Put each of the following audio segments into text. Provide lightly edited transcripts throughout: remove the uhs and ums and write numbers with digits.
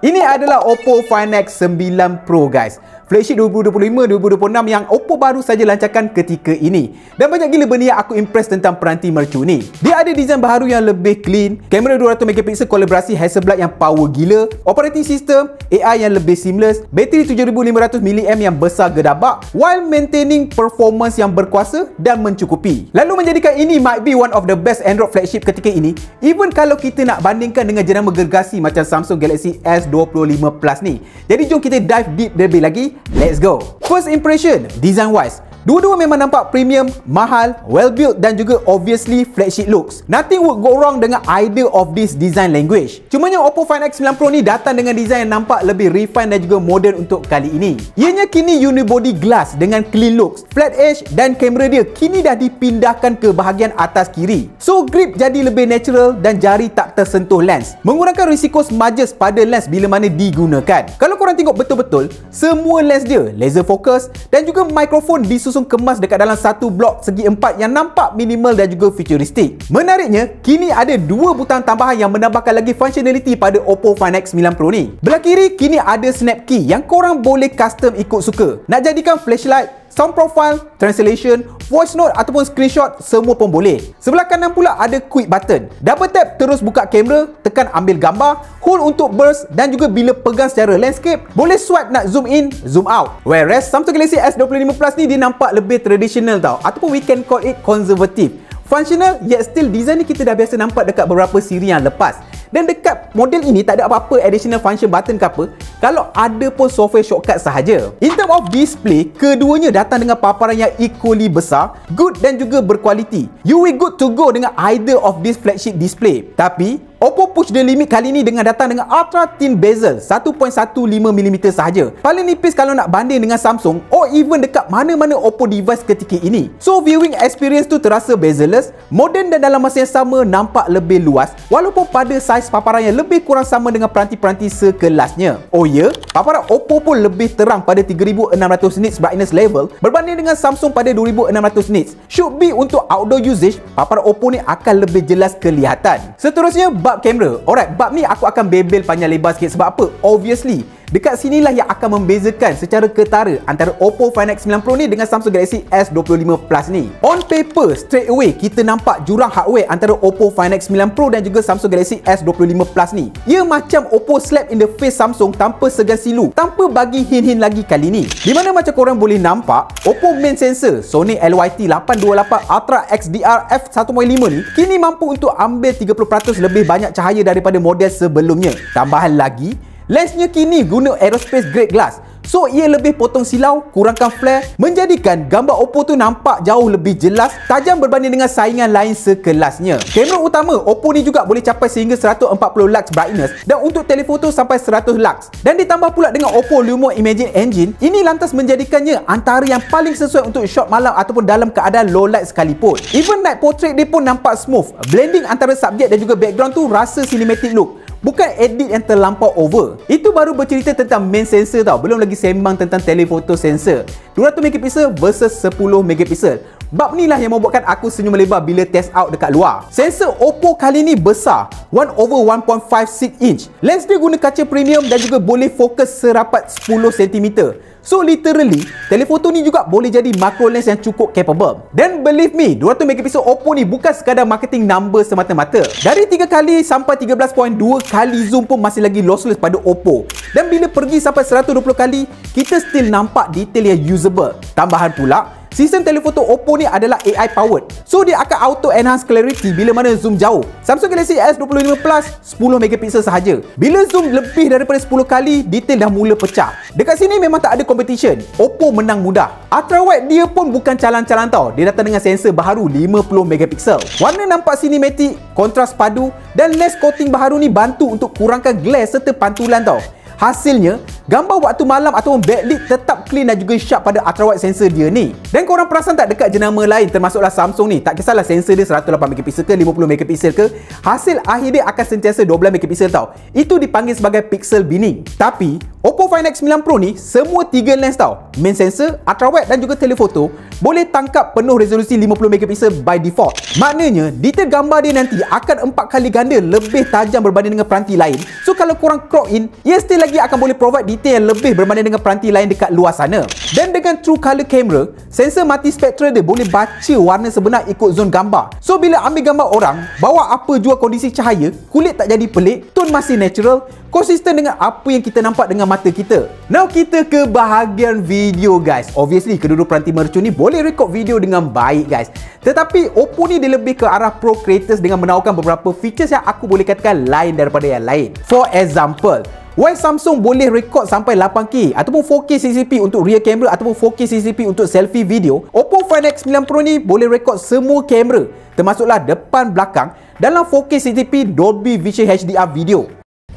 Ini adalah Oppo Find X9 Pro guys. Flagship 2025-2026 yang Oppo baru saja lancarkan ketika ini. Dan banyak gila benda yang aku impress tentang peranti mercu ni. Dia ada design baharu yang lebih clean, kamera 200MP kolaborasi Hasselblad yang power gila, operating system, AI yang lebih seamless, bateri 7500mAh yang besar gedabak, while maintaining performance yang berkuasa dan mencukupi. Lalu menjadikan ini might be one of the best Android flagship ketika ini, even kalau kita nak bandingkan dengan jenama gergasi macam Samsung Galaxy S25 Plus ni. Jadi jom kita dive deep lebih lagi. Let's go. First impression, design wise, dua-dua memang nampak premium, mahal, well built dan juga obviously flagship looks. Nothing would go wrong dengan idea of this design language. Cumanya Oppo Find X9 Pro ni datang dengan design yang nampak lebih refined dan juga modern untuk kali ini. Ianya kini unibody glass dengan clean looks, flat edge dan kamera dia kini dah dipindahkan ke bahagian atas kiri. So grip jadi lebih natural dan jari tak tersentuh lens, mengurangkan risiko smudges pada lens bila mana digunakan. Kalau korang tengok betul-betul, semua lens dia laser focus dan juga mikrofon disusun kemas dekat dalam satu blok segi empat yang nampak minimal dan juga futuristik. Menariknya, kini ada dua butang tambahan yang menambahkan lagi functionality pada Oppo Find X9 Pro ni. Belah kiri, kini ada snap key yang korang boleh custom ikut suka. Nak jadikan flashlight, sound profile, translation, voice note ataupun screenshot, semua pun boleh. Sebelah kanan pula ada quick button. Double tap terus buka kamera, tekan ambil gambar, hold untuk burst dan juga bila pegang secara landscape, boleh swipe nak zoom in, zoom out. Whereas Samsung Galaxy S25 Plus ni dia nampak lebih traditional tau, ataupun we can call it conservative. Functional yet still design ni kita dah biasa nampak dekat beberapa siri yang lepas. Dan dekat model ini tak ada apa-apa additional function button ke apa, kalau ada pun software shortcut sahaja. In term of display, keduanya datang dengan paparan yang equally besar, good dan juga berkualiti. You will good to go dengan either of this flagship display. Tapi Oppo push the limit kali ni dengan datang dengan ultra thin bezel 1.15mm sahaja. Paling nipis kalau nak banding dengan Samsung or even dekat mana-mana Oppo device ketika ini. So viewing experience tu terasa bezel-less, modern dan dalam masa yang sama nampak lebih luas, walaupun pada saiz paparan yang lebih kurang sama dengan peranti-peranti sekelasnya. Oh ya, paparan Oppo pun lebih terang pada 3600 nits brightness level berbanding dengan Samsung pada 2600 nits. Should be untuk outdoor usage, paparan Oppo ni akan lebih jelas kelihatan. Seterusnya, bab kamera. Alright, bab ni aku akan bebel panjang lebar sikit. Sebab apa? Obviously, dekat sinilah yang akan membezakan secara ketara antara Oppo Find X9 Pro ni dengan Samsung Galaxy S25 Plus ni. On paper, straight away kita nampak jurang hardware antara Oppo Find X9 Pro dan juga Samsung Galaxy S25 Plus ni. Ia macam Oppo slap in the face Samsung tanpa segan silu, tanpa bagi hint-hint lagi kali ni. Di mana macam korang boleh nampak, Oppo main sensor Sony LYT828 Ultra XDR f1.5 ni kini mampu untuk ambil 30% lebih banyak cahaya daripada model sebelumnya. Tambahan lagi, lensnya kini guna aerospace grade glass. So ia lebih potong silau, kurangkan flare, menjadikan gambar Oppo tu nampak jauh lebih jelas, tajam berbanding dengan saingan lain sekelasnya. Kamera utama Oppo ni juga boleh capai sehingga 140 lux brightness dan untuk telefoto sampai 100 lux. Dan ditambah pula dengan Oppo Lumo Imaging Engine, ini lantas menjadikannya antara yang paling sesuai untuk shot malam ataupun dalam keadaan low light sekalipun. Even night portrait dia pun nampak smooth. Blending antara subjek dan juga background tu rasa cinematic look, bukan edit yang terlampau over. Itu baru bercerita tentang main sensor tau, belum lagi sembang tentang telefoto sensor 200MP versus 10MP. Bab ni lah yang membuatkan aku senyum lebar bila test out dekat luar. Sensor Oppo kali ni besar, 1/1.56 inch. Lens dia guna kaca premium dan juga boleh fokus serapat 10cm. So literally, telefoto ni juga boleh jadi macro lens yang cukup capable. Dan believe me, 200MP Oppo ni bukan sekadar marketing number semata-mata. Dari 3 kali sampai 13.2 kali zoom pun masih lagi lossless pada Oppo. Dan bila pergi sampai 120 kali, kita still nampak detail yang usable. Tambahan pula, sistem telefoto Oppo ni adalah AI powered. So dia akan auto enhance clarity bila mana zoom jauh. Samsung Galaxy S25 Plus 10MP sahaja. Bila zoom lebih daripada 10 kali, detail dah mula pecah. Dekat sini memang tak ada competition. Oppo menang mudah. Ultra wide dia pun bukan calang-calang tau. Dia datang dengan sensor baharu 50MP. Warna nampak cinematic, kontras padu dan lens coating baharu ni bantu untuk kurangkan glare serta pantulan tau. Hasilnya, gambar waktu malam ataupun backlit tetap clean dan juga sharp pada ultrawide sensor dia ni. Dan korang perasan tak dekat jenama lain termasuklah Samsung ni, tak kisahlah sensor dia 108MP ke 50MP ke, hasil akhir dia akan sentiasa 12MP tau. Itu dipanggil sebagai pixel binning. Tapi Oppo Find X9 Pro ni semua 3 lens tau. Main sensor, ultrawide dan juga telefoto boleh tangkap penuh resolusi 50MP by default. Maknanya detail gambar dia nanti akan 4 kali ganda lebih tajam berbanding dengan peranti lain. So kalau korang crop in, ia still lagi akan boleh provide detail yang lebih berbanding dengan peranti lain dekat luar sana. Dan dengan True Color Camera, sensor multispectral dia boleh baca warna sebenar ikut zon gambar. So bila ambil gambar orang, bawa apa jua kondisi cahaya, kulit tak jadi pelik, tone masih natural, konsisten dengan apa yang kita nampak dengan mata kita. Now kita ke bahagian video guys. Obviously kedua-dua peranti mercun ni boleh record video dengan baik guys. Tetapi Oppo ni dia lebih ke arah pro creators dengan menawarkan beberapa features yang aku boleh katakan lain daripada yang lain. For example, while Samsung boleh record sampai 8K ataupun 4K 60p untuk rear camera ataupun 4K 60p untuk selfie video, Oppo Find X9 Pro ni boleh record semua kamera termasuklah depan belakang dalam 4K 60p Dolby Vision HDR video.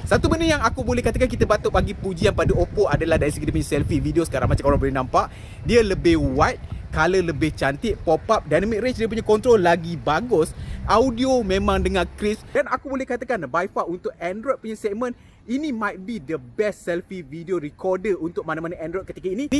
Satu benda yang aku boleh katakan kita patut bagi pujian pada Oppo adalah dari segi dia punya selfie video sekarang. Macam korang boleh nampak, dia lebih wide, color lebih cantik, pop-up, dynamic range dia punya control lagi bagus, audio memang dengar crisp, dan aku boleh katakan by far untuk Android punya segmen, ini might be the best selfie video recorder untuk mana-mana Android ketika ini.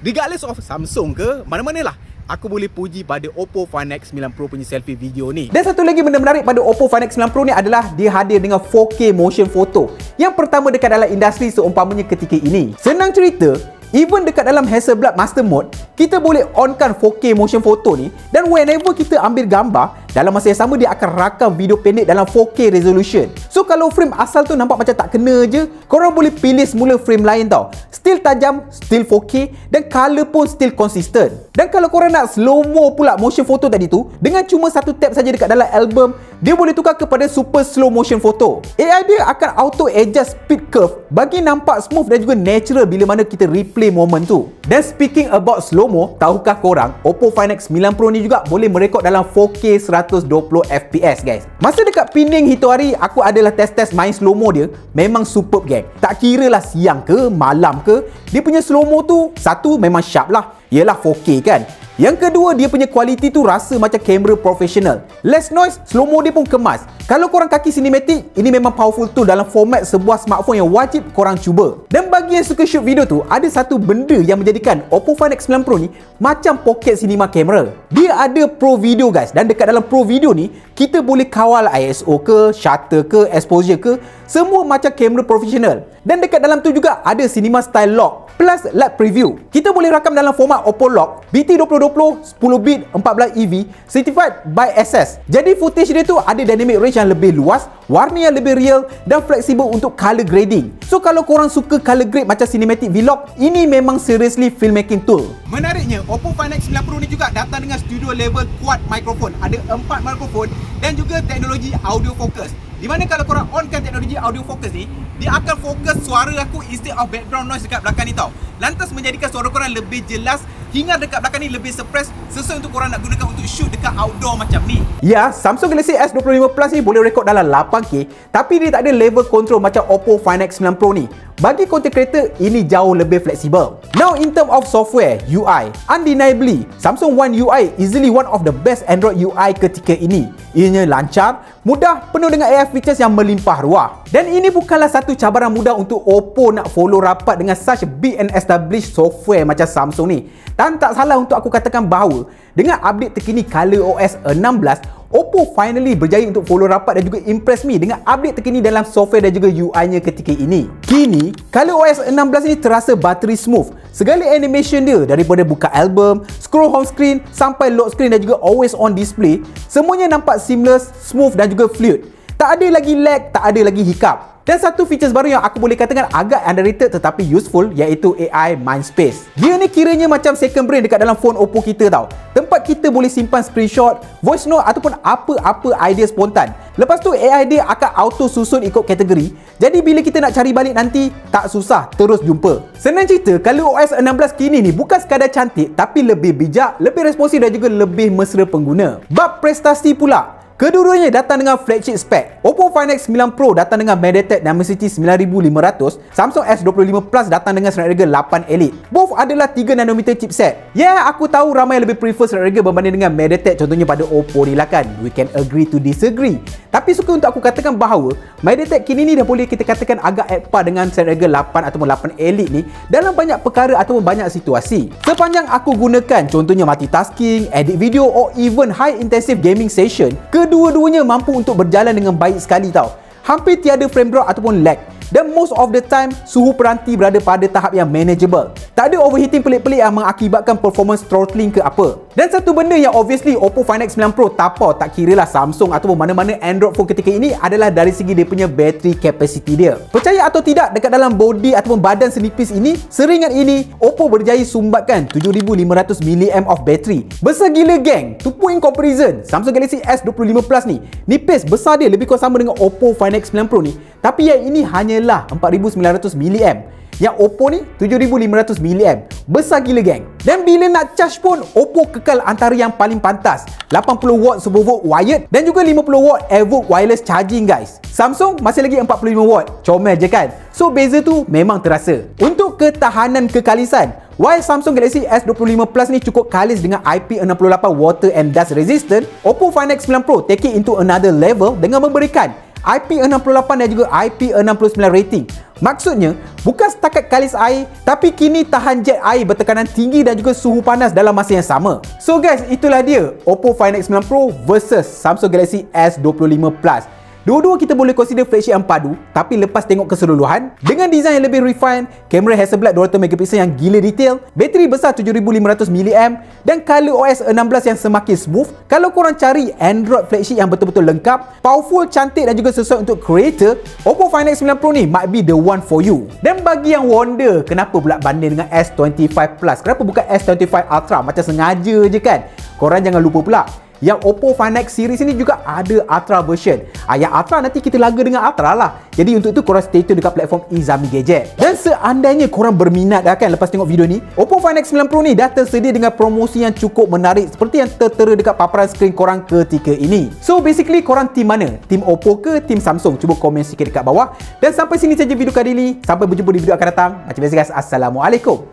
Regardless of Samsung ke, mana-mana lah, aku boleh puji pada Oppo Find X9 Pro punya selfie video ni. Dan satu lagi benda menarik pada Oppo Find X9 Pro ni adalah dia hadir dengan 4K motion photo. Yang pertama dekat dalam industri seumpamanya ketika ini. Senang cerita, even dekat dalam Hasselblad Master Mode, kita boleh onkan 4K motion photo ni, dan whenever kita ambil gambar, dalam masa yang sama dia akan rakam video pendek dalam 4K resolution. So kalau frame asal tu nampak macam tak kena je, korang boleh pilih semula frame lain tau. Still tajam, still 4K, dan color pun still consistent. Dan kalau korang nak slow-mo pula motion photo tadi tu, dengan cuma satu tap saja dekat dalam album, dia boleh tukar kepada super slow motion photo. AI dia akan auto adjust speed curve bagi nampak smooth dan juga natural bila mana kita replay moment tu. Dan speaking about slow-mo, tahukah korang Oppo Find X9 Pro ni juga boleh merekod dalam 4K 120fps guys. Masa dekat Penang itu hari, aku adalah test main slow-mo dia, memang superb gang. Tak kira lah siang ke, malam ke, dia punya slow-mo tu, satu memang sharp lah, ialah 4K kan. Yang kedua, dia punya kualiti tu rasa macam kamera profesional. Less noise, slow-mo dia pun kemas. Kalau korang kaki cinematic, ini memang powerful tool dalam format sebuah smartphone yang wajib korang cuba. Dan bagi yang suka shoot video tu, ada satu benda yang menjadikan Oppo Find X9 Pro ni macam pocket cinema camera. Dia ada Pro Video guys, dan dekat dalam Pro Video ni, kita boleh kawal ISO ke, shutter ke, exposure ke, semua macam kamera profesional. Dan dekat dalam tu juga ada Cinema Style Lock plus Live Preview. Kita boleh rakam dalam format Oppo Lock BT2020 10-bit 14 EV certified by SS. Jadi footage dia tu ada dynamic range yang lebih luas, warna yang lebih real dan fleksibel untuk color grading. So kalau korang suka color grade macam cinematic vlog, ini memang seriously filmmaking tool. Menariknya, Oppo Find X9 Pro ni juga datang dengan studio level quad microphone. Ada 4 mikrofon dan juga teknologi audio focus. Di mana kalau korang onkan teknologi audio focus ni, dia akan fokus suara aku instead of background noise dekat belakang ni tau. Lantas menjadikan suara korang lebih jelas, hingga dekat belakang ni lebih suppress, sesuai untuk korang nak gunakan untuk shoot dekat outdoor macam ni. Ya, Samsung Galaxy S25 Plus ni boleh rekod dalam 8K, tapi dia tak ada level control macam Oppo Find X9 Pro ni. Bagi content creator, ini jauh lebih fleksibel. Now in term of software, UI, undeniably, Samsung One UI easily one of the best Android UI ketika ini. Ianya lancar, mudah, penuh dengan AI features yang melimpah ruah. Dan ini bukanlah satu cabaran mudah untuk Oppo nak follow rapat dengan such big and established software macam Samsung ni. Dan tak salah untuk aku katakan bahawa dengan update terkini ColorOS 16, Oppo finally berjaya untuk follow rapat dan juga impress me dengan update terkini dalam software dan juga UI-nya ketika ini. Kini, ColorOS 16 ni terasa buttery smooth. Segala animation dia, daripada buka album, scroll home screen, sampai lock screen dan juga always on display, semuanya nampak seamless, smooth dan juga fluid. Tak ada lagi lag, tak ada lagi hiccup. Dan satu features baru yang aku boleh katakan agak underrated tetapi useful, iaitu AI Mindspace. Dia ni kiranya macam second brain dekat dalam phone Oppo kita tau. Tempat kita boleh simpan screenshot, voice note ataupun apa-apa idea spontan. Lepas tu AI dia akan auto susun ikut kategori. Jadi bila kita nak cari balik nanti, tak susah, terus jumpa. Senang cerita, ColorOS 16 kini ni bukan sekadar cantik tapi lebih bijak, lebih responsif dan juga lebih mesra pengguna. Bab prestasi pula, Kedua-duanya datang dengan flagship spek. Oppo Find X9 Pro datang dengan MediaTek Dimensity 9500, Samsung S25 Plus datang dengan Snapdragon 8 Elite. Both adalah 3nm chipset. Aku tahu ramai lebih prefer Snapdragon berbanding dengan MediaTek, contohnya pada Oppo ni lah kan. We can agree to disagree. Tapi suka untuk aku katakan bahawa MediaTek kini ni dah boleh kita katakan agak at par dengan Snapdragon 8 ataupun 8 Elite ni dalam banyak perkara ataupun banyak situasi. Sepanjang aku gunakan contohnya multitasking, edit video or even high intensive gaming session, kedua-duanya mampu untuk berjalan dengan baik sekali tau. Hampir tiada frame drop ataupun lag. Dan most of the time, suhu peranti berada pada tahap yang manageable. Tak ada overheating pelik-pelik yang mengakibatkan performance throttling ke apa. Dan satu benda yang obviously Oppo Find X9 Pro tapau tak kiralah Samsung ataupun mana-mana Android phone ketika ini adalah dari segi dia punya battery capacity dia. Percaya atau tidak, dekat dalam body ataupun badan senipis ini, seringan ini, Oppo berjaya sumbatkan 7500 mAh of battery. Besar gila geng. To put in comparison, Samsung Galaxy S25 Plus ni, nipis besar dia lebih kurang sama dengan Oppo Find X9 Pro ni. Tapi yang ini hanyalah 4900 mAh. Yang Oppo ni 7500 mAh. Besar gila geng. Dan bila nak charge pun, Oppo kekal antara yang paling pantas. 80W super volt wired dan juga 50W AirVolt wireless charging guys. Samsung masih lagi 45W. Comel je kan? So beza tu memang terasa. Untuk ketahanan kekalisan, while Samsung Galaxy S25 Plus ni cukup kalis dengan IP68 water and dust resistant, Oppo Find X9 Pro take it into another level dengan memberikan IP68 dan juga IP69 rating. Maksudnya, bukan setakat kalis air, tapi kini tahan jet air bertekanan tinggi dan juga suhu panas dalam masa yang sama. So guys, itulah dia Oppo Find X9 Pro versus Samsung Galaxy S25 Plus. Dua-dua kita boleh consider flagship yang padu, tapi lepas tengok keseluruhan, dengan design yang lebih refined, kamera Hasselblad 200MP yang gila detail, bateri besar 7500 mAh dan ColorOS 16 yang semakin smooth. Kalau korang cari Android flagship yang betul-betul lengkap, powerful, cantik dan juga sesuai untuk creator, Oppo Find X9 Pro ni might be the one for you. Dan bagi yang wonder, kenapa pula banding dengan S25 Plus? Kenapa bukan S25 Ultra? Macam sengaja je kan? Korang jangan lupa pula, yang Oppo Find X series ini juga ada Ultra version. Yang Ultra nanti kita laga dengan Ultra lah. Jadi untuk itu korang stay tune dekat platform Izami Gadget. Dan seandainya korang berminat dah kan lepas tengok video ni, Oppo Find X9 Pro ni dah tersedia dengan promosi yang cukup menarik seperti yang tertera dekat paparan skrin korang ketika ini. So basically korang team mana? Team Oppo ke team Samsung? Cuba komen sikit dekat bawah. Dan sampai sini saja video kali ini. Sampai berjumpa di video akan datang. Macam biasa guys, Assalamualaikum.